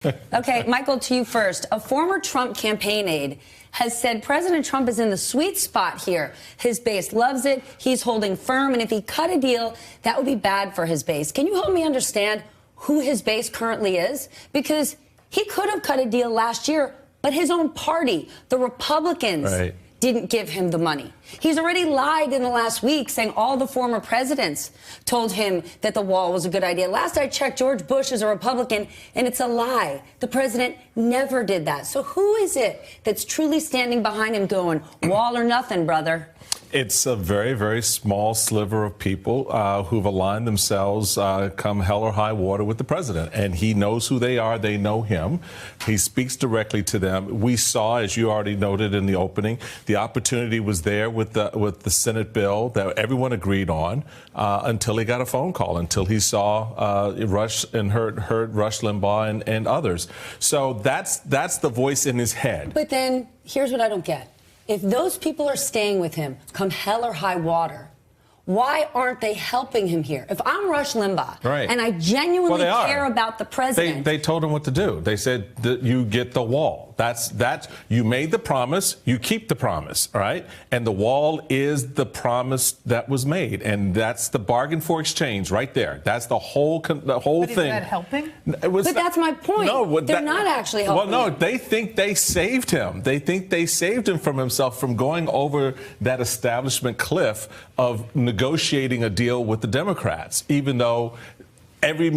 Okay, Michael, to you first. A former Trump campaign aide has said President Trump is in the sweet spot here. His base loves it. He's holding firm. And if he cut a deal, that would be bad for his base. Can you help me understand who his base currently is? Because he could have cut a deal last year, but his own party, the Republicans, didn't give him the money. He's already lied in the last week, saying all the former presidents told him that the wall was a good idea. Last I checked, George Bush is a Republican, and it's a lie. The president never did that. So who is it that's truly standing behind him going, wall or nothing, brother? It's a very, very small sliver of people who've aligned themselves come hell or high water with the president. And he knows who they are. They know him. He speaks directly to them. We saw, as you already noted in the opening, the opportunity was there with the Senate bill that everyone agreed on until he got a phone call, until he saw Rush and heard Rush Limbaugh and others. So that's the voice in his head. But then here's what I don't get. If those people are staying with him, come hell or high water, why aren't they helping him here? If I'm Rush Limbaugh and I genuinely care about the president. They told him what to do. They said that you get the wall. That's you made the promise, you keep the promise, all right? And the wall is the promise that was made, and that's the bargain for exchange right there. That's the whole thing. Is that helping? But that's my point. No, they're not actually helping. Well, no, they think they saved him. They think they saved him from himself, from going over that establishment cliff of negotiating a deal with the Democrats, even though every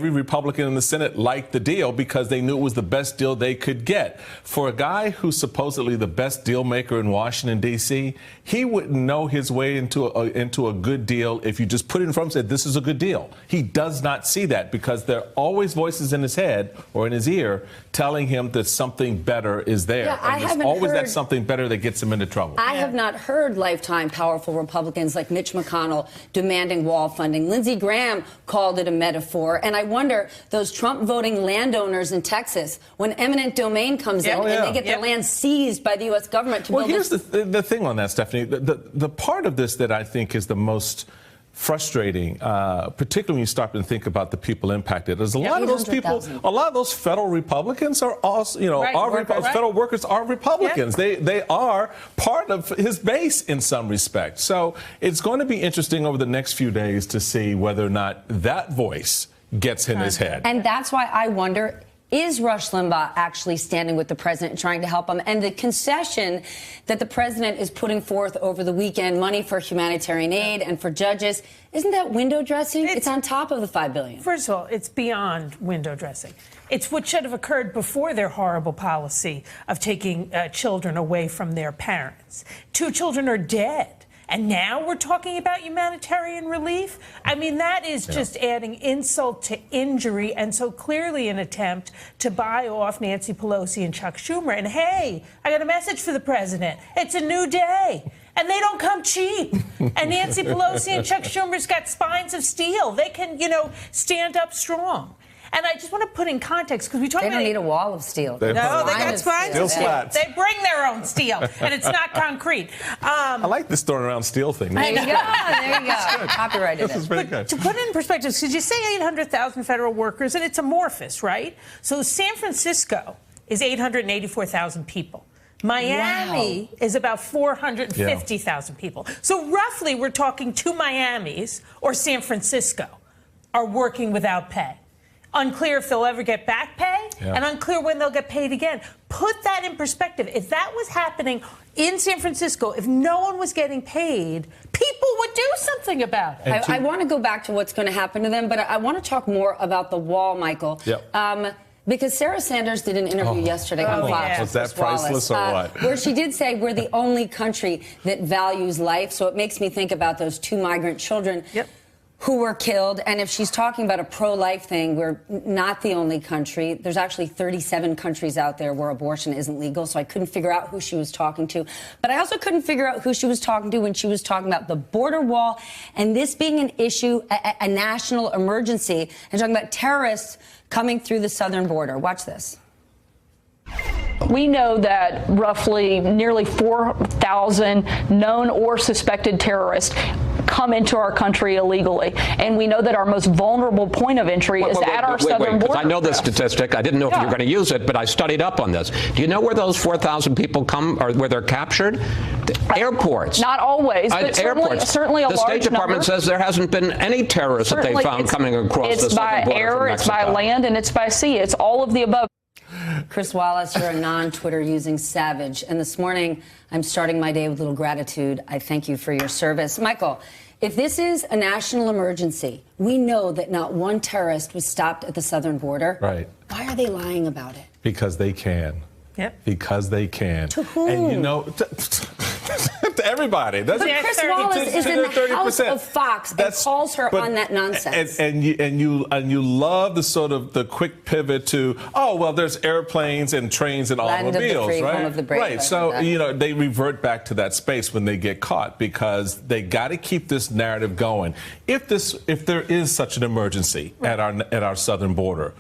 Republican in the Senate liked the deal because they knew it was the best deal they could get. For a guy who's supposedly the best deal maker in Washington, D.C., he wouldn't know his way into a good deal if you just put it in front of him and said, this is a good deal. He does not see that because there are always voices in his head or in his ear telling him that something better is there. Yeah, and there's always that something better that gets him into trouble. I have not heard lifetime powerful Republicans like Mitch McConnell demanding wall funding. Lindsey Graham called it a metaphor. And I wonder, those Trump voting landowners in Texas, when eminent domain comes in and they get their land seized by the U.S. government to build here's the thing on that, Stephanie. The part of this that I think is the most frustrating, particularly when you stop and think about the people impacted, is a lot of those people, a lot of those federal Republicans are also, federal workers are Republicans. They are part of his base in some respect. So it's going to be interesting over the next few days to see whether or not that voice gets in his head. And that's why I wonder, is Rush Limbaugh actually standing with the president and trying to help him? And the concession that the president is putting forth over the weekend, money for humanitarian aid and for judges, isn't that window dressing? It's on top of the $5 billion. First of all, it's beyond window dressing. It's what should have occurred before their horrible policy of taking children away from their parents. 2 children are dead. And now we're talking about humanitarian relief? I mean, that is just adding insult to injury, and so clearly an attempt to buy off Nancy Pelosi and Chuck Schumer. And hey, I got a message for the president. It's a new day. And they don't come cheap. And Nancy Pelosi and Chuck Schumer's got spines of steel. They can, stand up strong. And I just want to put in context, because we talk about... They don't need a wall of steel. No, they got spines of steel. Slats. They bring their own steel, and it's not concrete. I like this throwing around steel thing. There you go. There you go. Copyrighted. This is very good. To put it in perspective, because you say 800,000 federal workers, and it's amorphous, right? So San Francisco is 884,000 people. Miami is about 450,000 people. So roughly, we're talking 2 Miamis or San Francisco are working without pay. Unclear if they'll ever get back pay, and unclear when they'll get paid again. Put that in perspective. If that was happening in San Francisco, if no one was getting paid, people would do something about it. I want to go back to what's going to happen to them, but I want to talk more about the wall, Michael. Because Sarah Sanders did an interview yesterday on Fox. Was that priceless or what? Where she did say we're the only country that values life. So it makes me think about those 2 migrant children who were killed. And if she's talking about a pro-life thing, we're not the only country. There's actually 37 countries out there where abortion isn't legal, so I couldn't figure out who she was talking to. But I also couldn't figure out who she was talking to when she was talking about the border wall and this being an issue, a national emergency, and talking about terrorists coming through the southern border. Watch this. We know that roughly nearly 4,000 known or suspected terrorists come into our country illegally. And we know that our most vulnerable point of entry is at our southern border. I know this statistic. I didn't know if you were going to use it, but I studied up on this. Do you know where those 4,000 people come, or where they're captured? The airports. Not always, but certainly a large number. The State Department says there hasn't been any terrorists that they found coming across the southern border from Mexico. It's by air, it's by land, and it's by sea. It's all of the above. Chris Wallace, you're a non-Twitter using savage. And this morning, I'm starting my day with a little gratitude. I thank you for your service. Michael, if this is a national emergency, we know that not one terrorist was stopped at the southern border. Right. Why are they lying about it? Because they can. Yep. Because they can. To whom? And you know, to everybody. That's But Chris Wallace is in the house of Fox and calls her on that nonsense. And you love the sort of the quick pivot to, oh well, there's airplanes and trains and Land of the automobiles, free, right? home of the brave, right. So they revert back to that space when they get caught, because they got to keep this narrative going. If there is such an emergency at our southern border,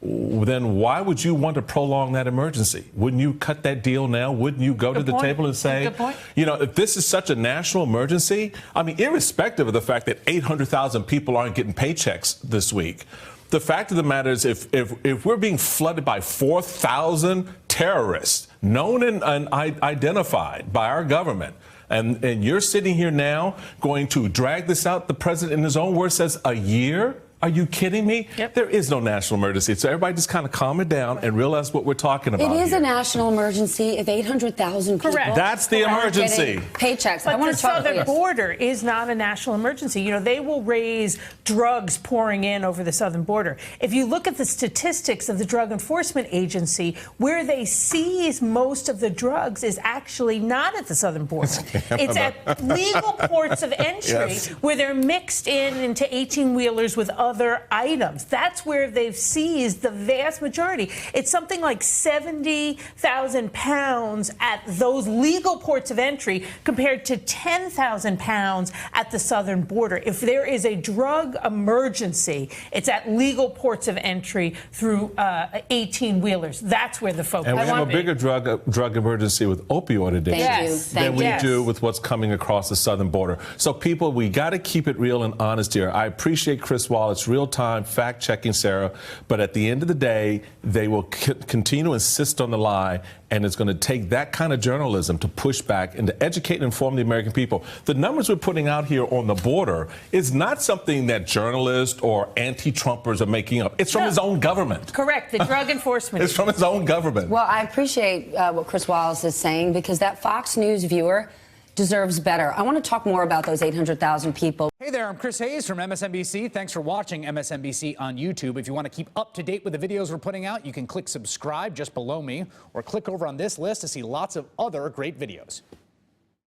then why would you want to prolong that emergency? Wouldn't you cut that deal now? Wouldn't you go to the table and say, if this is such a national emergency, I mean, irrespective of the fact that 800,000 people aren't getting paychecks this week, the fact of the matter is if we're being flooded by 4,000 terrorists, known and identified by our government, and you're sitting here now going to drag this out, the president in his own words says a year? Are you kidding me? Yep. There is no national emergency. So everybody just kind of calm it down and realize what we're talking about. It is here. a national emergency if 800,000 people That's the emergency. Paychecks. But I want the to talk southern border is not a national emergency. They will raise drugs pouring in over the southern border. If you look at the statistics of the Drug Enforcement Agency, where they seize most of the drugs is actually not at the southern border. It's at legal ports of entry where they're mixed into 18-wheelers with other items. That's where they've seized the vast majority. It's something like 70,000 pounds at those legal ports of entry compared to 10,000 pounds at the southern border. If there is a drug emergency, it's at legal ports of entry through 18-wheelers. That's where the focus is. And we have a bigger drug emergency with opioid addiction than we do with what's coming across the southern border. So people, we got to keep it real and honest here. I appreciate Chris Wallace, real-time fact-checking, Sarah, but at the end of the day, they will continue to insist on the lie, and it's going to take that kind of journalism to push back and to educate and inform the American people. The numbers we're putting out here on the border is not something that journalists or anti-Trumpers are making up. It's from his own government. Correct. The Drug Enforcement. It's from his own government. Well, I appreciate what Chris Wallace is saying, because that Fox News viewer deserves better. I want to talk more about those 800,000 people. Hey there, I'm Chris Hayes from MSNBC. Thanks for watching MSNBC on YouTube. If you want to keep up to date with the videos we're putting out, you can click subscribe just below me, or click over on this list to see lots of other great videos.